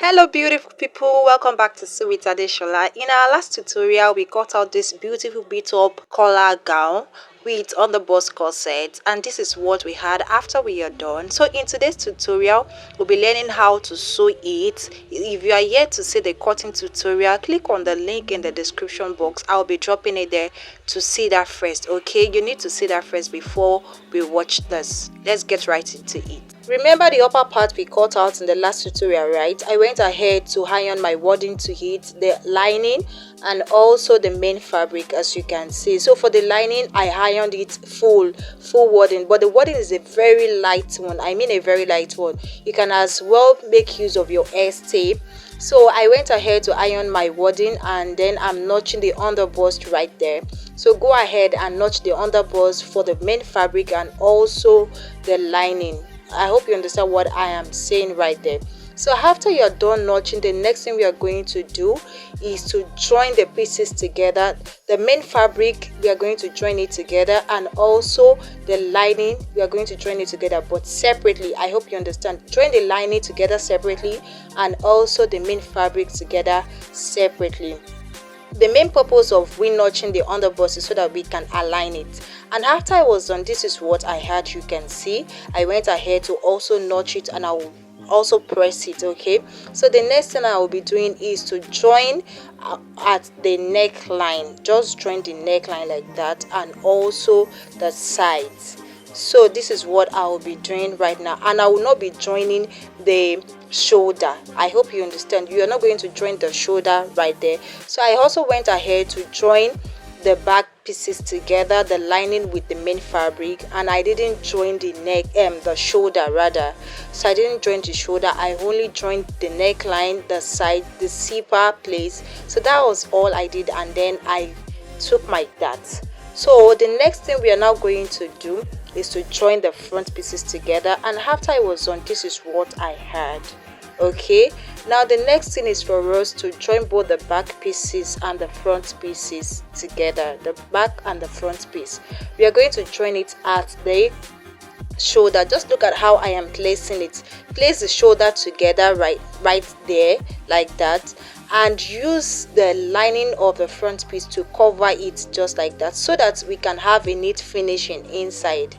Hello beautiful people, welcome back to Sue with Adeshola. In our last tutorial we got out this beautiful Builtup collar gown with underbust corset, and this is what we had after we are done. So in today's tutorial we'll be learning how to sew it. If you are yet to see the cutting tutorial, click on the link in the description box. I'll be dropping it there to see that first. Okay, you need to see that first before we watch this. Let's get right into it. Remember the upper part we cut out in the last tutorial, right? I went ahead to iron my wadding to it, the lining and also the main fabric, as you can see. So for the lining I ironed it full wadding, but the wadding is a very light one. I mean a very light one. You can as well make use of your S tape. So I went ahead to iron my wadding and then I'm notching the underbust right there. So go ahead and notch the underbust for the main fabric and also the lining. I hope you understand what I am saying right there. So after you're done notching, the next thing we are going to do is to join the pieces together. The main fabric, we are going to join it together, and also the lining, we are going to join it together but separately. I hope you understand. Join the lining together separately and also the main fabric together separately. The main purpose of notching the underbust is so that we can align it. And after I was done, this is what I had. You can see I went ahead to also notch it and I will also press it. Okay, so the next thing I will be doing is to join at the neckline. Just join the neckline like that and also the sides. So this is what I will be doing right now, and I will not be joining the shoulder. I hope you understand. You are not going to join the shoulder right there. So I also went ahead to join the back pieces together, the lining with the main fabric, and I didn't join the the shoulder rather. So I didn't join the shoulder, I only joined the neckline, the side, the zipper place. So that was all I did, and then I took my darts. So the next thing we are now going to do is to join the front pieces together, and after I was done, this is what I had. Okay, now the next thing is for us to join both the back pieces and the front pieces together, the back and the front piece. We are going to join it at the shoulder. Just look at how I am placing it. Place the shoulder together right there like that, and use the lining of the front piece to cover it just like that, so that we can have a neat finishing inside.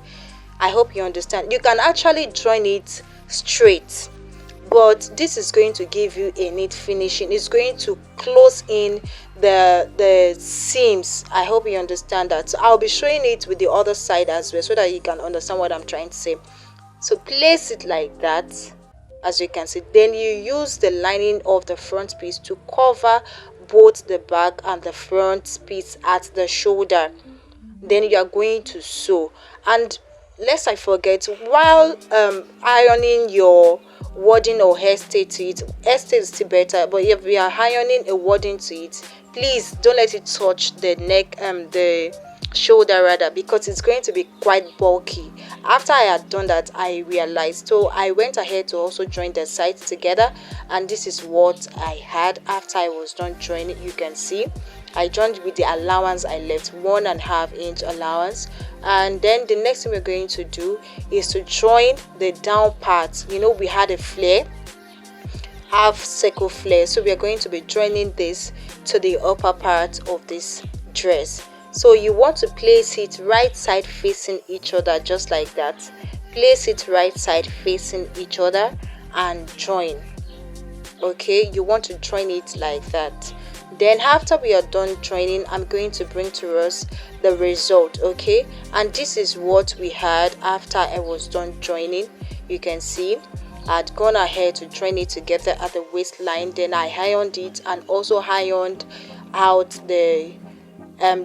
I hope you understand. You can actually join it straight, but this is going to give you a neat finishing. It's going to close in the seams. I hope you understand that. So I'll be showing it with the other side as well, so that you can understand what I'm trying to say. So place it like that, as you can see. Then you use the lining of the front piece to cover both the back and the front piece at the shoulder. Then you are going to sew. And lest I forget, while ironing your wadding or hairstay to it, hairstay is still better, but if we are ironing a wadding to it, please don't let it touch the neck, the shoulder rather, because it's going to be quite bulky. After I had done that, I realized, so I went ahead to also join the sides together, and this is what I had after I was done joining. You can see I joined with the allowance. I left 1.5 inch allowance, and then the next thing we're going to do is to join the down part. You know, we had a flare, half circle flare, so we are going to be joining this to the upper part of this dress. So you want to place it right side facing each other, just like that. Place it right side facing each other and join. Okay, you want to join it like that. Then after we are done joining, I'm going to bring to us the result. Okay, and this is what we had after I was done joining. You can see I'd gone ahead to join it together at the waistline, then I ironed it and also ironed out the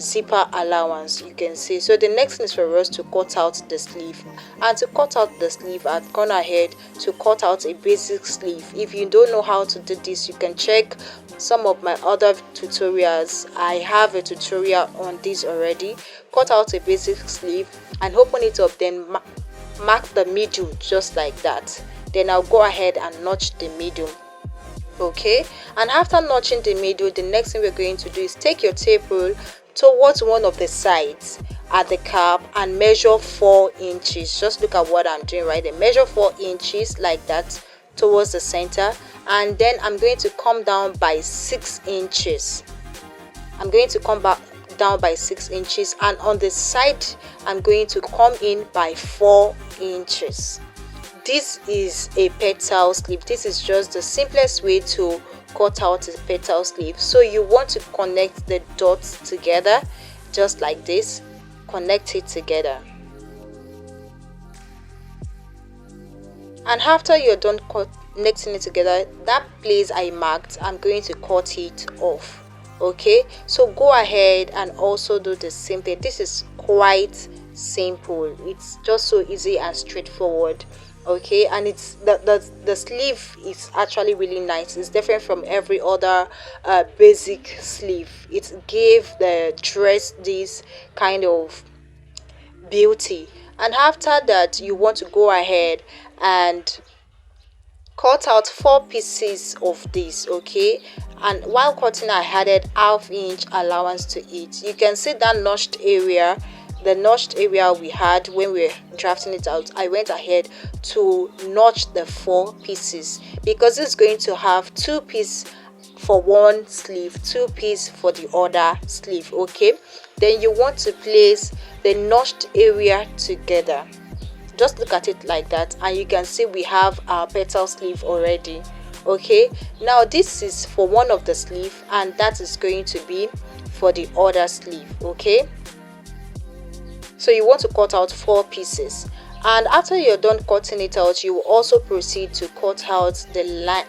zipper allowance. You can see. So the next thing is for us to cut out the sleeve, and to cut out the sleeve I've gone ahead to cut out a basic sleeve. If you don't know how to do this, you can check some of my other tutorials. I have a tutorial on this already. Cut out a basic sleeve and open it up, then mark the middle just like that. Then I'll go ahead and notch the middle. Okay, and after notching the middle, the next thing we're going to do is take your tape rule towards one of the sides at the cap and measure 4 inches. Just look at what I'm doing right there. Measure 4 inches like that towards the center, and then I'm going to come down by 6 inches. I'm going to come back down by 6 inches, and on the side I'm going to come in by 4 inches. This is a petal sleeve. This is just the simplest way to cut out a petal sleeve. So you want to connect the dots together just like this. Connect it together, and after you're done connecting it together, that place I marked, I'm going to cut it off. Okay, so go ahead and also do the same thing. This is quite simple. It's just so easy and straightforward. Okay, and it's the sleeve is actually really nice. It's different from every other basic sleeve. It gave the dress this kind of beauty. And after that, you want to go ahead and cut out 4 pieces of this. Okay, and while cutting, I added ½ inch allowance to it. You can see that notched area, the notched area we had when we were drafting it out. I went ahead to notch the 4 pieces because it's going to have 2 pieces for one sleeve, 2 pieces for the other sleeve. Okay, then you want to place the notched area together. Just look at it like that, and you can see we have our petal sleeve already. Okay, now this is for one of the sleeve, and that is going to be for the other sleeve. Okay, so you want to cut out 4 pieces, and after you're done cutting it out, you will also proceed to cut out the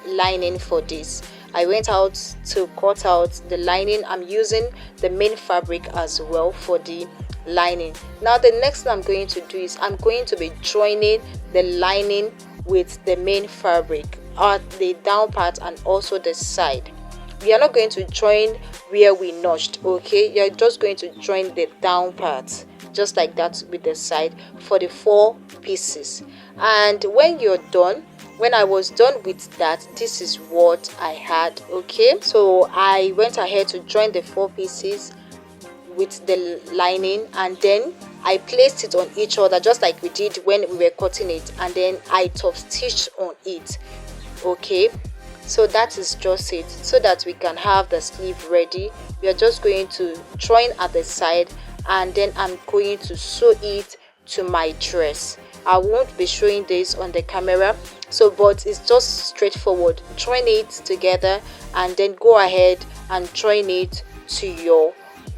lining for this. I went out to cut out the lining. I'm using the main fabric as well for the lining. Now the next thing I'm going to do is I'm going to be joining the lining with the main fabric at the down part and also the side. We are not going to join where we notched. Okay, you're just going to join the down part just like that with the side for the 4 pieces. And when you're done, when I was done with that, this is what I had. Okay, so I went ahead to join the 4 pieces with the lining, and then I placed it on each other just like we did when we were cutting it, and then I top stitched on it. Okay, so that is just it. So that we can have the sleeve ready, we are just going to join at the side, and then I'm going to sew it to my dress. I won't be showing this on the camera, so but it's just straightforward. Join it together and then go ahead and join it to your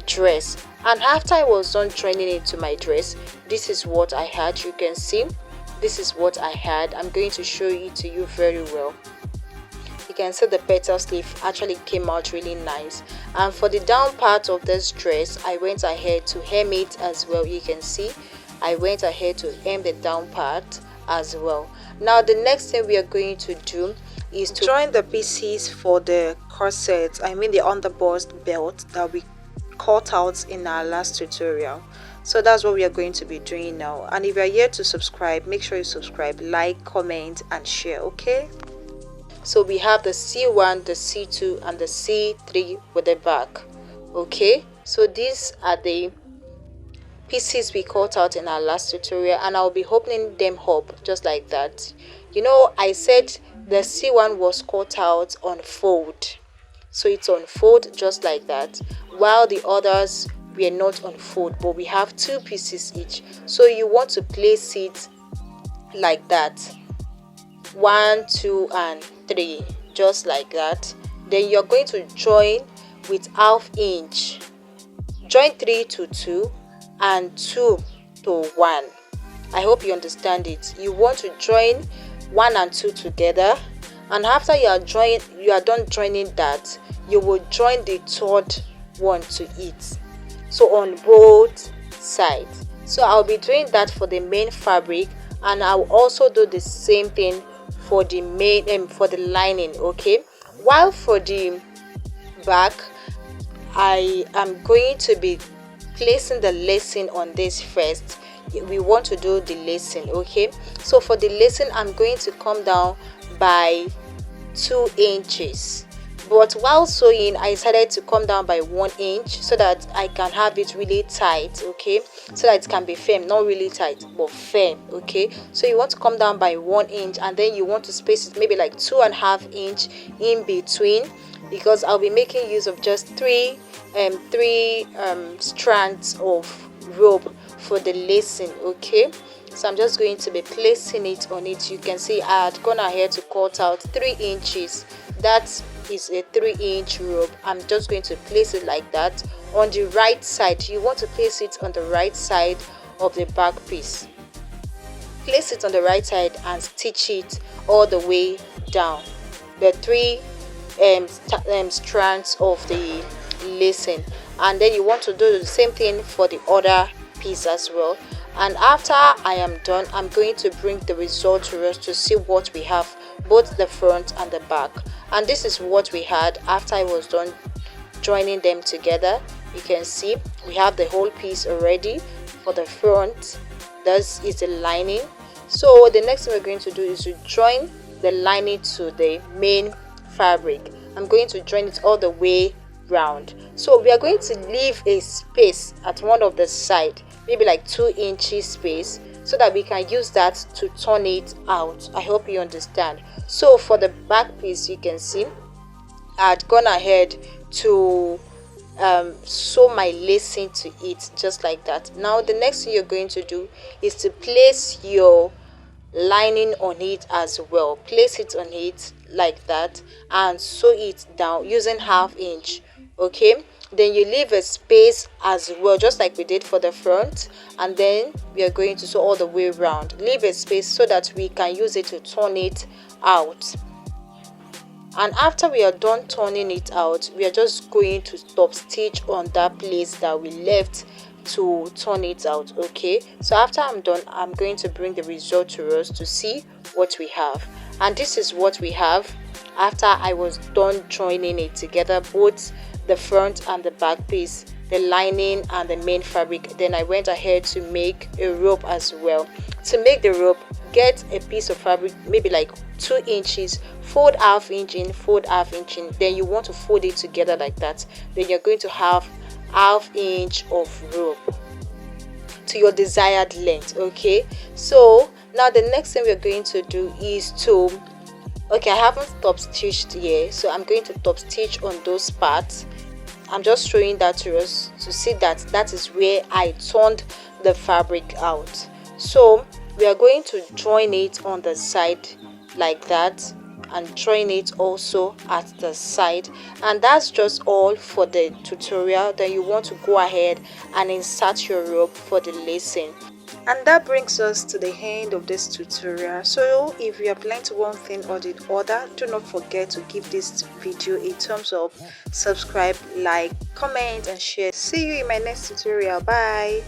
dress. And after I was done joining it to my dress, this is what I had. You can see this is what I had. I'm going to show it to you very well. You can see the petal sleeve actually came out really nice. And for the down part of this dress, I went ahead to hem it as well. You can see I went ahead to hem the down part as well. Now the next thing we are going to do is to join the pieces for the corset, I mean the underbust belt that we cut out in our last tutorial. So that's what we are going to be doing now. And if you are here to subscribe, make sure you subscribe, like, comment and share. Okay, so we have the C1, the C2 and the C3 with the back. Okay, so these are the pieces we cut out in our last tutorial, and I'll be opening them up just like that. You know, I said the C1 was cut out on fold, so it's on fold just like that, while the others were not on fold, but we have 2 pieces each. So you want to place it like that, 1, 2 and 3, just like that. Then you're going to join with ½ inch, join 3 to 2 and 2 to 1. I hope you understand it. You want to join 1 and 2 together, and after you are done joining that, you will join the third one to it, so on both sides. So I'll be doing that for the main fabric, and I'll also do the same thing for the main for the lining. Okay, while for the back, I am going to be placing the lacing on this first. We want to do the lacing. Okay, so for the lacing, I'm going to come down by 2 inches. But while sewing, I decided to come down by 1 inch so that I can have it really tight, okay, so that it can be firm, not really tight but firm, okay. So you want to come down by 1 inch, and then you want to space it maybe like 2.5 inch in between, because I'll be making use of just three strands of rope for the lacing, okay. So I'm just going to be placing it on it. You can see I had gone ahead to cut out 3 inches. That is a 3-inch rope. I'm just going to place it like that on the right side. You want to place it on the right side of the back piece. Place it on the right side and stitch it all the way down the 3 strands of the lacing, and then you want to do the same thing for the other piece as well. And after I am done, I'm going to bring the result to us to see what we have, both the front and the back. And this is what we had after I was done joining them together. You can see we have the whole piece already. For the front, this is the lining. So the next thing we're going to do is to join the lining to the main fabric. I'm going to join it all the way round. So we are going to leave a space at one of the side, maybe like 2 inches space, so that we can use that to turn it out. I hope you understand. So for the back piece, you can see I had gone ahead to sew my lacing to it just like that. Now the next thing you're going to do is to place your lining on it as well. Place it on it like that and sew it down using 1/2 inch, okay. Then you leave a space as well, just like we did for the front, and then we are going to sew all the way around. Leave a space so that we can use it to turn it out. And after we are done turning it out, we are just going to stop stitch on that place that we left to turn it out, okay. So after I'm done, I'm going to bring the result to us to see what we have. And this is what we have after I was done joining it together, both the front and the back piece, the lining and the main fabric. Then I went ahead to make a rope as well. To make the rope, get a piece of fabric maybe like 2 inches, fold 1/2 inch in, fold 1/2 inch in, then you want to fold it together like that. Then you're going to have 1/2 inch of rope to your desired length, okay. So now the next thing we're going to do is to, okay, I haven't top stitched here, so I'm going to top stitch on those parts. I'm just showing that to us to see that that is where I turned the fabric out. So we are going to join it on the side like that, and join it also at the side. And that's just all for the tutorial. Then you want to go ahead and insert your rope for the lacing. And that brings us to the end of this tutorial. So if you have learned one thing or the other, do not forget to give this video a thumbs up, subscribe, like, comment and share. See you in my next tutorial. Bye.